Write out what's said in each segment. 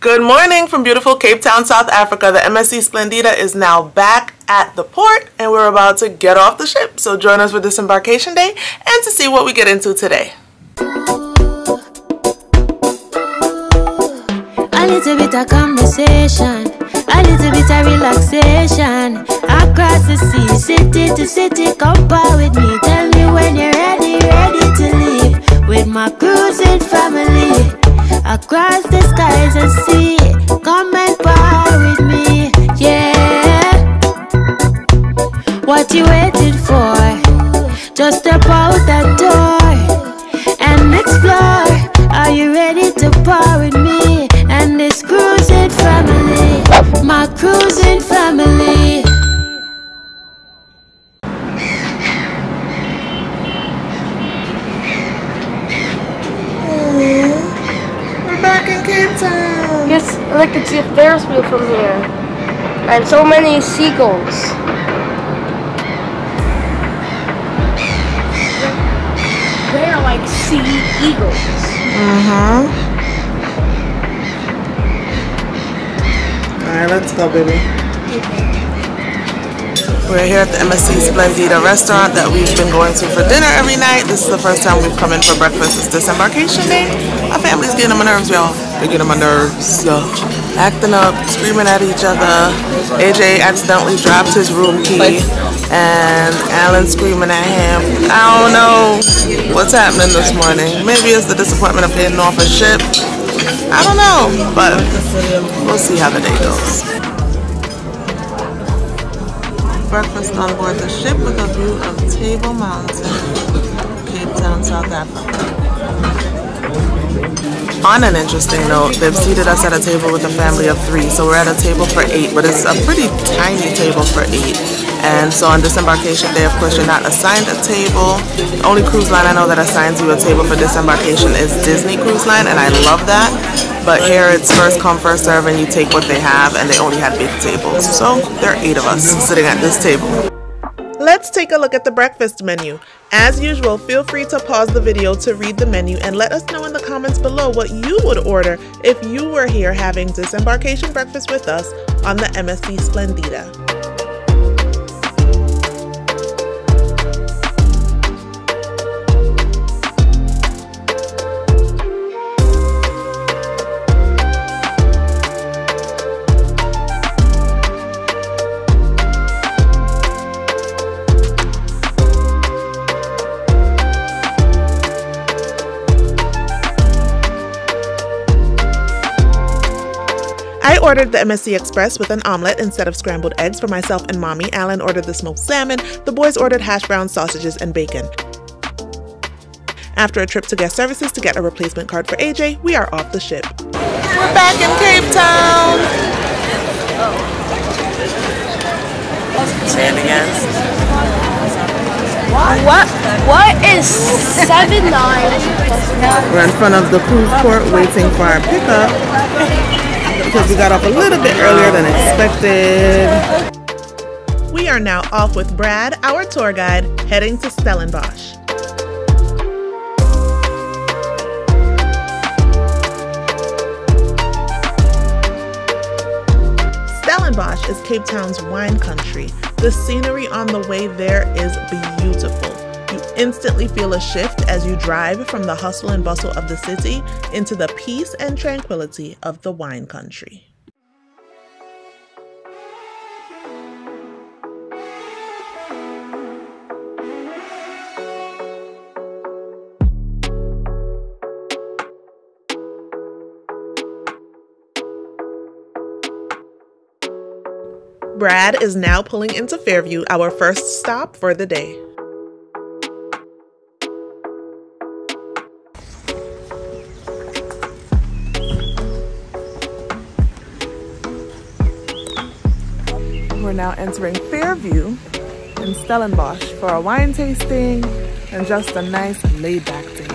Good morning from beautiful Cape Town, South Africa. The MSC Splendida is now back at the port and we're about to get off the ship. So join us for disembarkation day and to see what we get into today. A little bit of conversation, a little bit of relaxation. Across the sea, city to city, come par with me. Tell me when you're ready, ready to leave. With my cruising family, across the skies and sea, come and par with me, yeah. What you waiting for? Just step out that door and explore. Are you ready to par with me and this cruising family, my cruising family? Back in Cape Town. Yes, I can see a Ferris wheel from here. And so many seagulls. They are like sea eagles. Alright, let's go, baby. We're here at the MSC Splendida restaurant that we've been going to for dinner every night. This is the first time we've come in for breakfast. It's disembarkation day. My family's getting on my nerves, y'all. They're getting on my nerves, y'all. Acting up, screaming at each other. AJ accidentally dropped his room key and Allan screaming at him. I don't know what's happening this morning. Maybe it's the disappointment of getting off a ship. I don't know, but we'll see how the day goes. Breakfast on board the ship with a view of Table Mountain, Cape Town, South Africa. On an interesting note, they've seated us at a table with a family of 3, so we're at a table for 8, but it's a pretty tiny table for 8. And so on disembarkation day, of course, you're not assigned a table. The only cruise line I know that assigns you a table for disembarkation is Disney Cruise Line, and I love that. But here it's first come, first serve, and you take what they have, and they only had big tables. So there are 8 of us sitting at this table. Let's take a look at the breakfast menu. As usual, feel free to pause the video to read the menu and let us know in the comments below what you would order if you were here having disembarkation breakfast with us on the MSC Splendida. I ordered the MSC Express with an omelet instead of scrambled eggs for myself and mommy. Allan ordered the smoked salmon. The boys ordered hash browns, sausages, and bacon. After a trip to guest services to get a replacement card for AJ, we are off the ship. We're back in Cape Town. Say it again. What is 7-9? We're in front of the cruise port waiting for our pickup because we got off a little bit earlier than expected. We are now off with Brad, our tour guide, heading to Stellenbosch. Stellenbosch is Cape Town's wine country. The scenery on the way there is beautiful. You instantly feel a shift as you drive from the hustle and bustle of the city into the peace and tranquility of the wine country. Brad is now pulling into Fairview, our first stop for the day. We're now entering Fairview in Stellenbosch for a wine tasting and just a nice laid-back day.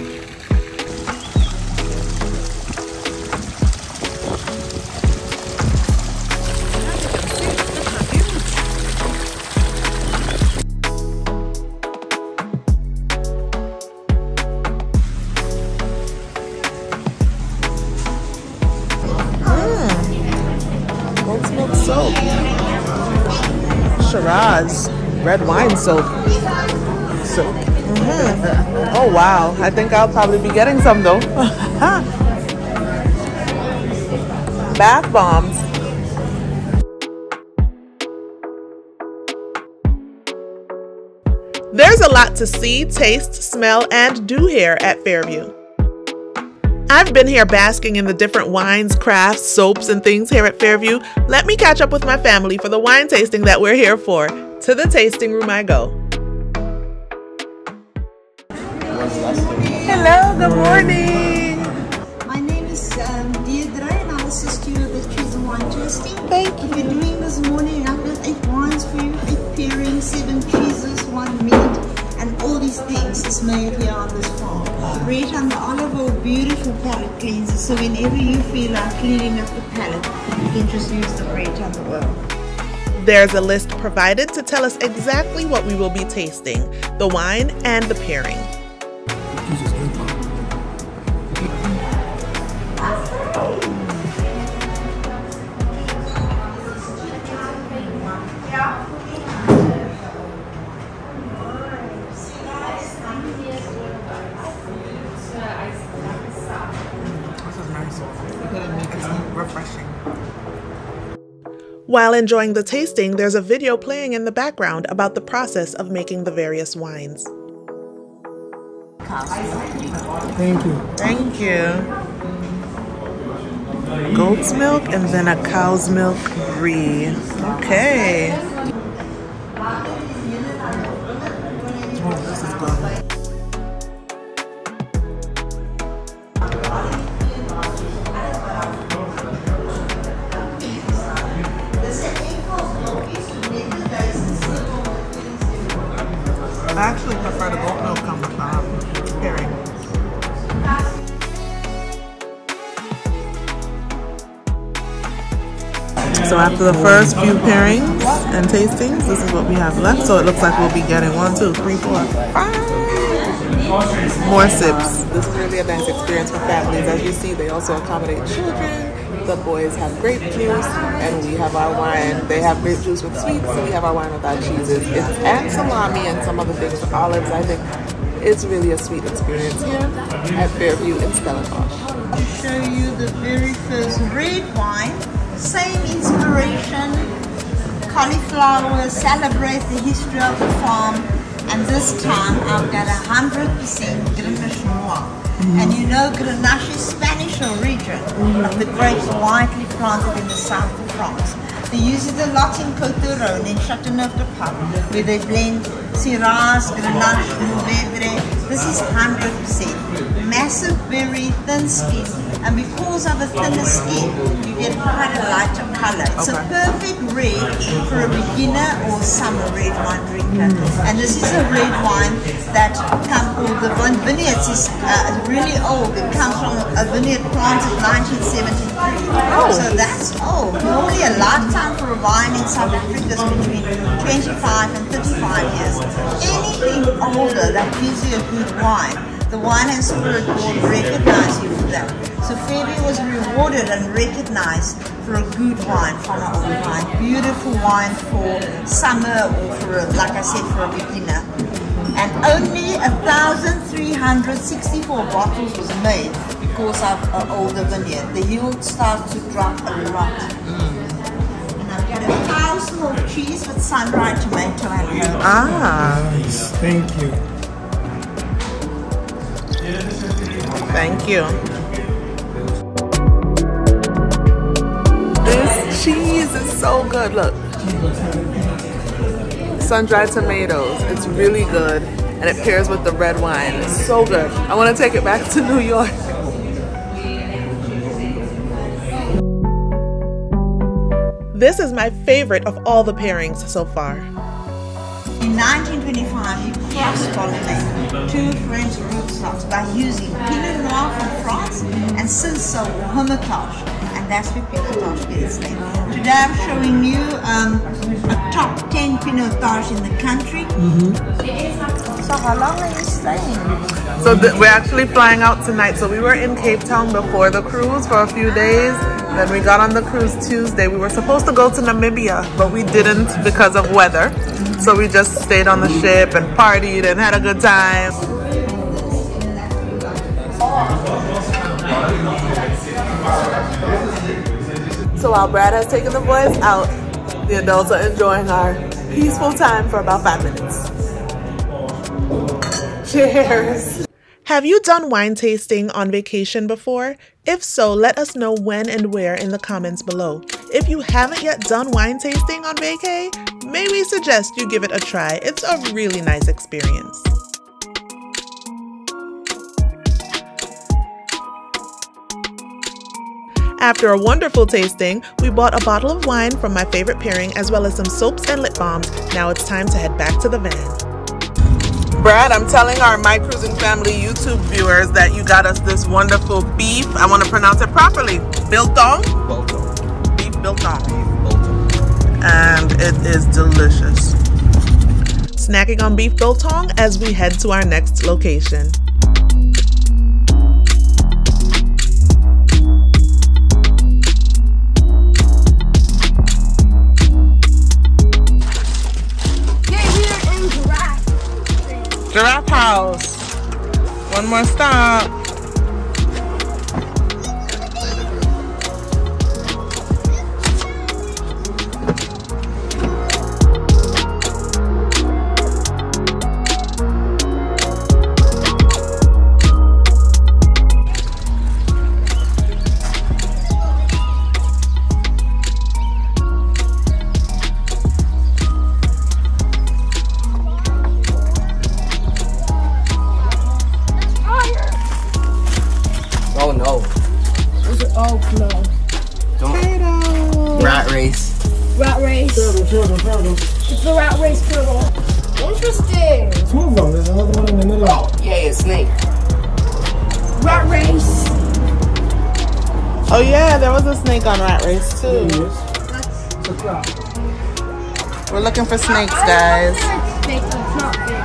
soap. Shiraz red wine soap. Oh wow, I think I'll probably be getting some though. Bath bombs. There's a lot to see, taste, smell, and do here at Fairview. I've been here basking in the different wines, crafts, soaps, and things here at Fairview. Let me catch up with my family for the wine tasting that we're here for. To the tasting room I go. Hello, good morning. My name is Deirdre and I'll assist you with the cheese and wine tasting. Thank you. If you're doing this morning, I've got 8 wines for you, 8 pairings, 7 cheeses, 1 meat, and all these things is made here on this farm. Red and the olive oil, beautiful palate cleanser, so whenever you feel like cleaning up the palate, you can just use the red and the oil. There's a list provided to tell us exactly what we will be tasting, the wine and the pairing. While enjoying the tasting, there's a video playing in the background about the process of making the various wines. Thank you. Thank you. Goat's milk and then a cow's milk brie. Okay. Oh, this is good. I actually prefer the goat milk on the pairing. So after the first few pairings and tastings, this is what we have left. So it looks like we'll be getting 1, 2, 3, 4, 5 more sips. This is really a nice experience for families. As you see, they also accommodate children. The boys have grape juice, and we have our wine. They have grape juice with sweets, and we have our wine with our cheeses. And salami and some other things, olives. I think it's really a sweet experience here at Fairview in Stellenbosch. I'll show you the very first red wine. Same inspiration. Cauliflower, celebrate the history of the farm. And this time I've got 100% Grenache Noir. And you know Grenache is Spanish origin, but the grapes widely planted in the south of France. They use it a lot in Côte d'Or and in Châteauneuf-du-Pape, where they blend Shiraz, Grenache, Mourvedre. This is 100%. Massive berry, thin skin, and because of a thinner skin, you get quite a lighter color. It's a perfect red for a beginner or summer red wine drinker. And this is a red wine that the vineyards is really old. It comes from a vineyard planted 1973. So that's old. Normally a lifetime for a wine in South Africa is between 25 and 35 years. Anything older that gives you a good wine, the Wine and Spirit Board recognize you for that. So Fairview was rewarded and recognized for a good wine from an old wine. Beautiful wine for summer or for, like I said, for a beginner. And only 1,364 bottles was made because of an older vineyard. The yield starts to drop a lot. And I've got a cow's milk cheese with sun-dried tomato and herbs. Nice. Thank you. Thank you. This cheese is so good. Look. Sun-dried tomatoes. It's really good. And it pairs with the red wine. It's so good. I want to take it back to New York. This is my favorite of all the pairings so far. In 1925, you cross-pollinated 2 French rootstocks by using Pinot Noir from France and Cinsault or Hermitage, and and that's where Peta-Gaye is there. Today I'm showing you a top 10 pinotage in the country. So how long are you staying? So we're actually flying out tonight. So we were in Cape Town before the cruise for a few days. Then we got on the cruise Tuesday. We were supposed to go to Namibia, but we didn't because of weather. So we just stayed on the ship and partied and had a good time. So while Brad has taken the boys out, the adults are enjoying our peaceful time for about 5 minutes. Cheers! Have you done wine tasting on vacation before? If so, let us know when and where in the comments below. If you haven't yet done wine tasting on vacay, may we suggest you give it a try. It's a really nice experience. After a wonderful tasting, we bought a bottle of wine from my favorite pairing as well as some soaps and lip balms. Now it's time to head back to the van. Brad, I'm telling our My Cruising Family YouTube viewers that you got us this wonderful beef. I want to pronounce it properly. Biltong? Beef biltong. And it is delicious. Snacking on beef biltong as we head to our next location. Giraffe House. One more stop. Oh no. Oh no. Don't. Rat race. Rat race. Turtle. It's the rat race turtle. Interesting. Two of them. There's another one in the middle. Yeah, it's snake. Rat race. Oh yeah, there was a snake on Rat Race too. It's a crab. We're looking for snakes, guys. Snake, it's not big.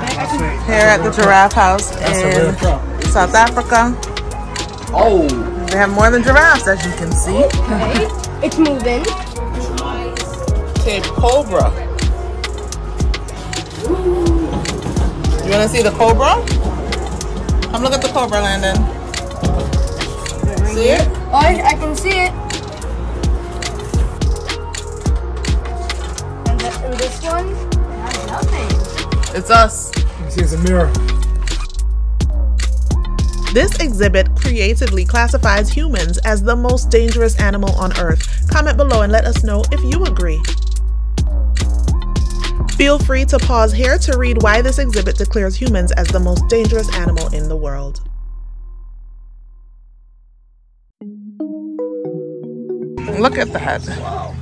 Here at the Giraffe House in South Africa. Oh. They have more than giraffes, as you can see. Okay. It's moving. Cape Cobra. You want to see the cobra? Come look at the cobra, Landon. See it? Oh, I can see it. And this one has nothing. It's us. You can see it's a mirror. This exhibit creatively classifies humans as the most dangerous animal on Earth. Comment below and let us know if you agree. Feel free to pause here to read why this exhibit declares humans as the most dangerous animal in the world. Look at that. Wow.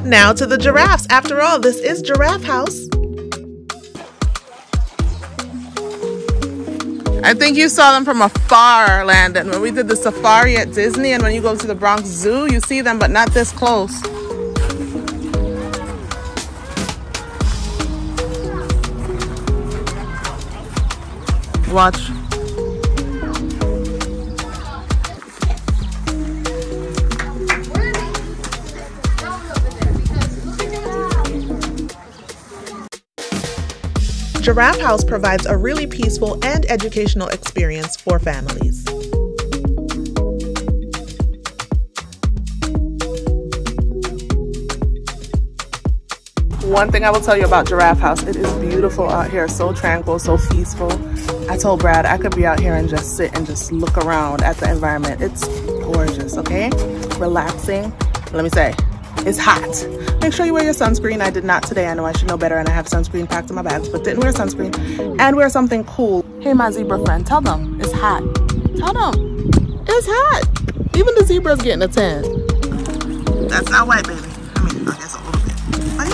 Now to the giraffes. After all, this is Giraffe House. I think you saw them from afar, Landon. When we did the safari at Disney and when you go to the Bronx Zoo, you see them, but not this close. Watch. Giraffe House provides a really peaceful and educational experience for families. One thing I will tell you about Giraffe House, it is beautiful out here, so tranquil, so peaceful. I told Brad I could be out here and just sit and just look around at the environment. It's gorgeous, okay? Relaxing. Let me say, it's hot. Make sure you wear your sunscreen. I did not today. I know I should know better and I have sunscreen packed in my bags, but didn't wear sunscreen. And wear something cool. Hey, my zebra friend, tell them it's hot. Tell them it's hot. Even the zebra's getting a tan. That's not white, baby. I mean, I guess a little bit. But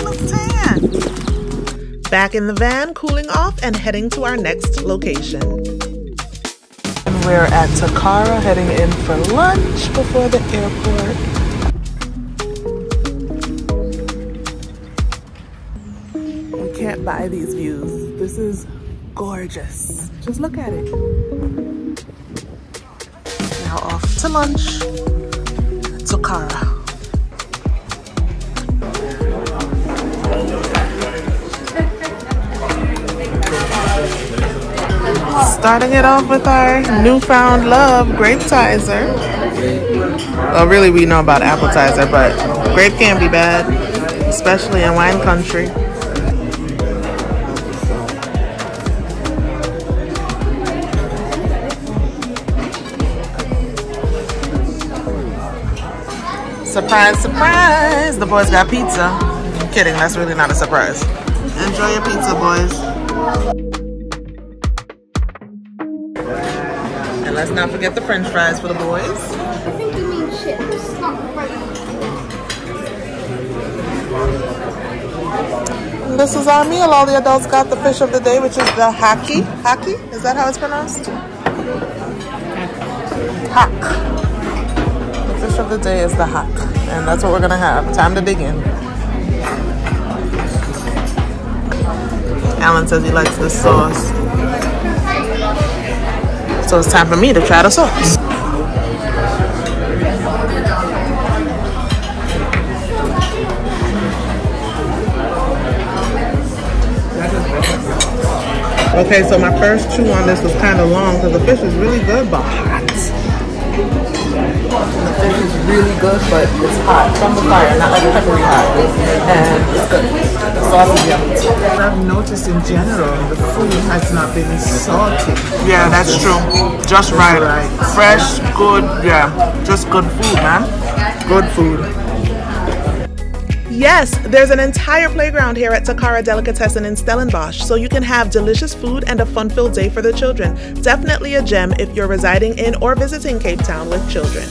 Back in the van, cooling off and heading to our next location. And we're at Takara, heading in for lunch before the airport. You can't buy these views. This is gorgeous. Just look at it. Now off to lunch. Takara. Starting it off with our newfound love, Grapetizer. Well, really we know about appetizer, but grape can be bad, especially in wine country. Surprise, surprise! The boys got pizza. I'm kidding, that's really not a surprise. Enjoy your pizza, boys. And let's not forget the french fries for the boys. I think you mean chips, not fries. This is our meal. All the adults got the fish of the day, which is the haki. Haki? Is that how it's pronounced? Hak. The fish of the day is the hak. And that's what we're going to have. Time to dig in. Allan says he likes this sauce. So it's time for me to try the sauce. Okay, so my first chew on this was kind of long because the fish is really good, but hot. The fish is really good, but it's hot from the fire, not like peppery hot. And it's good. The sauce is yummy. I've noticed in general the food has not been salty. Yeah, that's true. Just right. Fresh, good, yeah. Just good food, man. Good food. Yes, there's an entire playground here at Takara Delicatessen in Stellenbosch, so you can have delicious food and a fun-filled day for the children. Definitely a gem if you're residing in or visiting Cape Town with children.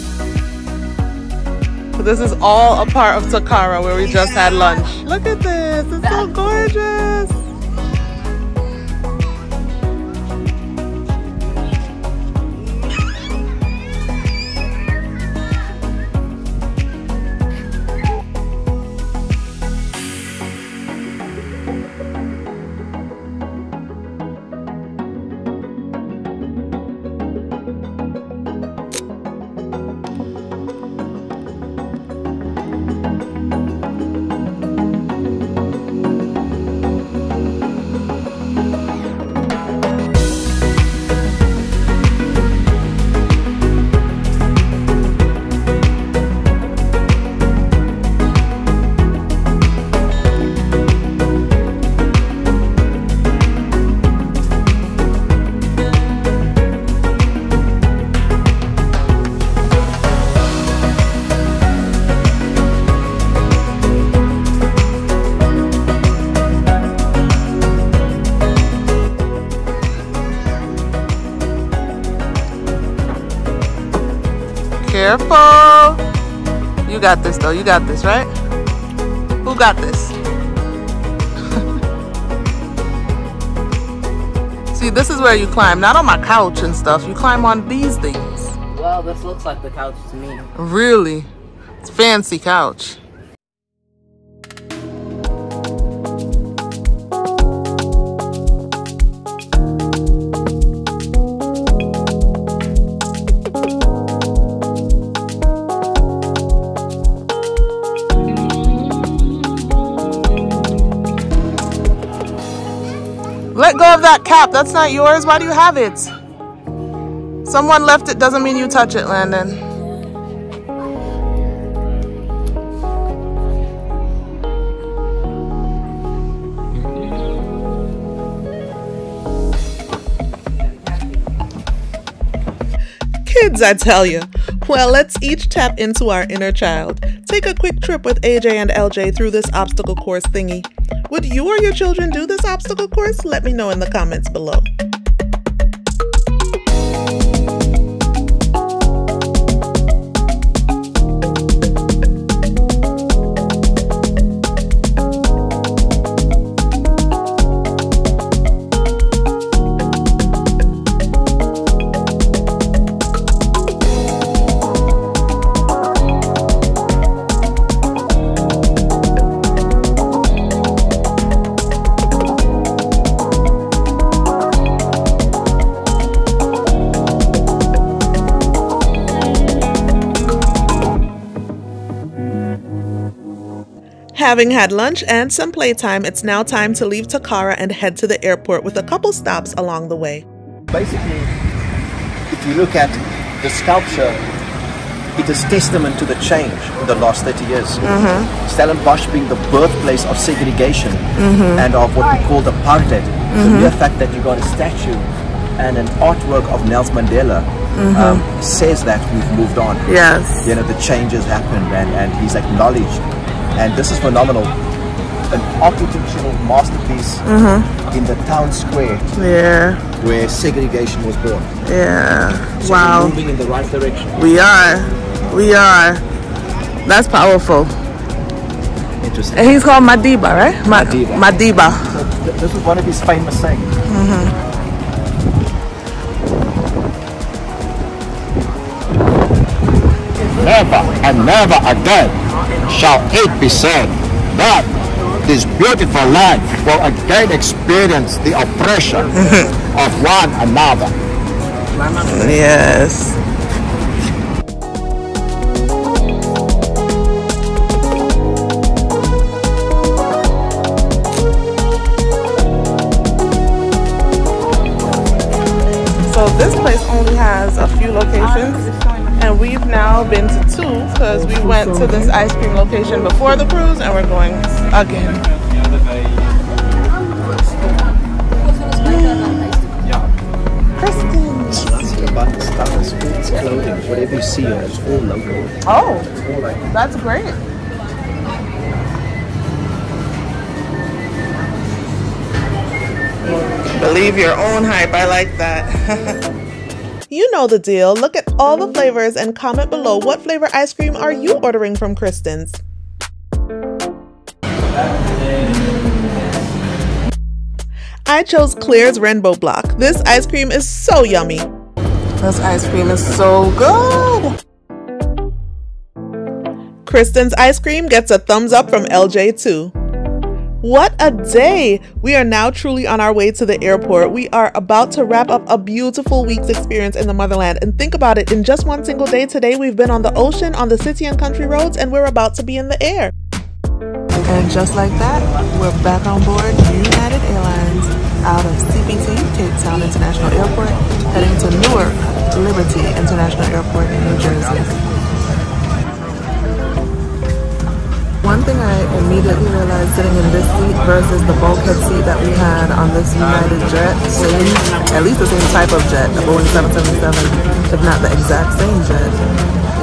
This is all a part of Takara where we just had lunch. Look at this, it's so gorgeous. Careful. You got this though. You got this, right? Who got this? See, this is where you climb. Not on my couch and stuff. You climb on these things. Well, this looks like the couch to me. Really? It's a fancy couch. Let go of that cap. That's not yours. Why do you have it? Someone left it doesn't mean you touch it, Landon. Kids, I tell you. Well, let's each tap into our inner child. Take a quick trip with AJ and LJ through this obstacle course thingy. Would you or your children do this obstacle course? Let me know in the comments below. Having had lunch and some playtime, it's now time to leave Takara and head to the airport with a couple stops along the way. Basically, if you look at the sculpture, it is testament to the change in the last 30 years. Stellenbosch being the birthplace of segregation and of what we call apartheid. The mere fact that you got a statue and an artwork of Nelson Mandela says that we've moved on. Yes. You know, the changes happened and he's acknowledged. And this is phenomenal. An architectural masterpiece in the town square where segregation was born. So Wow. we're moving in the right direction. We are. That's powerful. Interesting. And he's called Madiba, right? Madiba. Madiba. So this is one of his famous sayings. Never and never again shall it be said that this beautiful land will again experience the oppression of one another. Yes. So this place only has a few locations, and we've now been to 2 because we went to this ice cream location before the cruise, and we're going again. About the stuff, it's clothing, whatever you see here, it's all local. Oh, that's great. Believe your own hype. I like that. You know the deal. Look at all the flavors and comment below what flavor ice cream are you ordering from Kristen's. I chose Claire's Rainbow Block. This ice cream is so yummy. This ice cream is so good. Kristen's ice cream gets a thumbs up from LJ too. What a day! We are now truly on our way to the airport. We are about to wrap up a beautiful week's experience in the motherland. And think about it, in just one single day today, we've been on the ocean, on the city and country roads, and we're about to be in the air. And just like that, we're back on board United Airlines out of CPT, Cape Town International Airport, heading to Newark, Liberty International Airport in New Jersey. One thing I immediately realized sitting in this seat versus the bulkhead seat that we had on this United jet, at least the same type of jet, the Boeing 777, if not the exact same jet,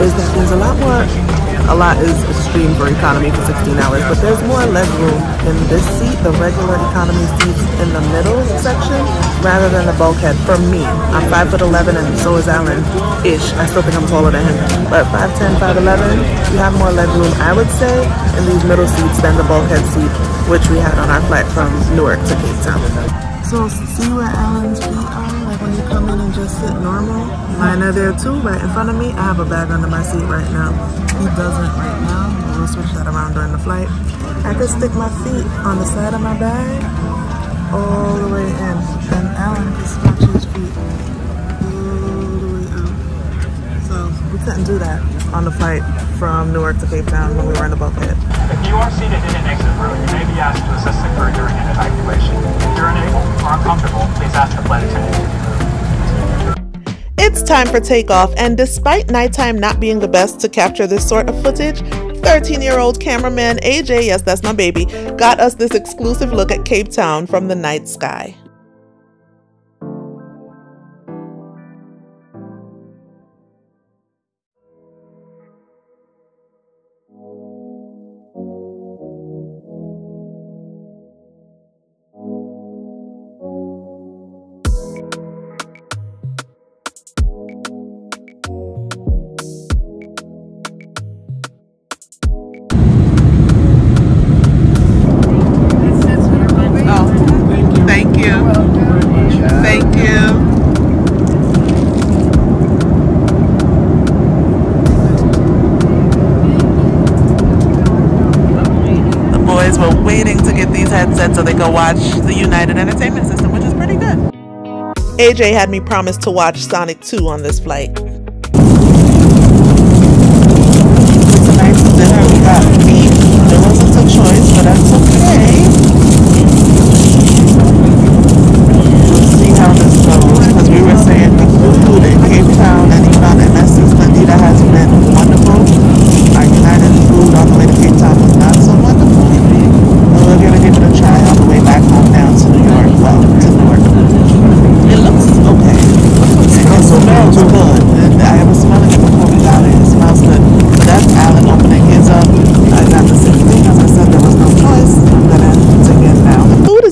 is that there's a lot is extreme for economy for 16 hours, but there's more leg room in this seat, the regular economy seats in the middle section, rather than the bulkhead. For me, I'm 5'11" and so is Allan-ish. I still think I'm taller than him, but 5'10", 5'11", you have more leg room, I would say, in these middle seats than the bulkhead seat, which we had on our flight from Newark to Cape Town. So see where Allan's feet are? Like when you come in and just sit normal? Mine are there too, right in front of me. I have a bag under my seat right now. He doesn't right now. We'll switch that around during the flight. I can stick my feet on the side of my bag all the way in. And Allan can scratch his feet all the way out. So we couldn't do that on the flight from Newark to Cape Town when we were in the bulkhead. If you are seated in an exit row, you may be asked to assist the crew during an evacuation. If you're unable or uncomfortable, please ask the flight attendant to move. It's time for takeoff, and despite nighttime not being the best to capture this sort of footage, 13-year-old cameraman AJ, yes, that's my baby, got us this exclusive look at Cape Town from the night sky. So they could watch the United Entertainment System, which is pretty good. AJ had me promise to watch Sonic 2 on this flight. It's a nice dinner. We got beef. There wasn't a choice.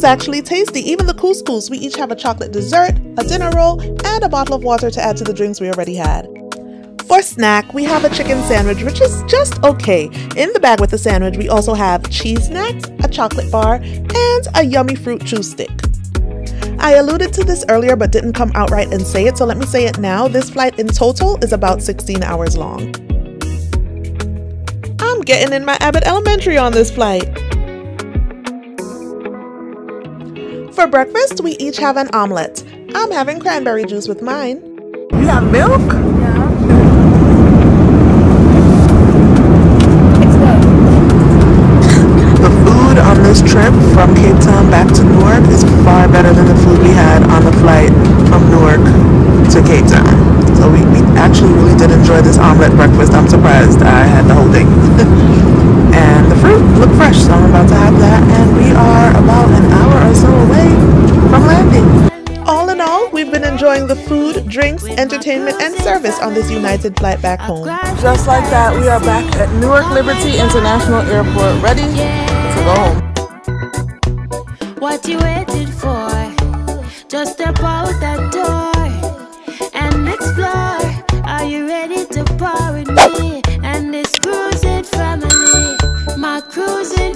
is actually tasty, even the couscous. We each have a chocolate dessert, a dinner roll, and a bottle of water to add to the drinks we already had. For snack, we have a chicken sandwich, which is just okay. In the bag with the sandwich, we also have cheese snacks, a chocolate bar, and a yummy fruit chew stick. I alluded to this earlier but didn't come outright and say it, so let me say it now. This flight in total is about 16 hours long. I'm getting in my Abbott Elementary on this flight. For breakfast, we each have an omelet. I'm having cranberry juice with mine. You have milk? Yeah. It's good. The food on this trip from Cape Town back to Newark is far better than the food we had on the flight from Newark to Cape Town. So we actually really did enjoy this omelet breakfast. I'm surprised I had the whole thing. And the fruit looked fresh, so I'm about to have that. And we are about an hour or so away from landing. All in all, we've been enjoying the food, drinks, entertainment, and service on this United flight back home. Just like that, we are back at Newark Liberty International Airport, ready to go home. What you waited for? Just step out that door and explore. Are you ready to par with me and this cruising family? My cruising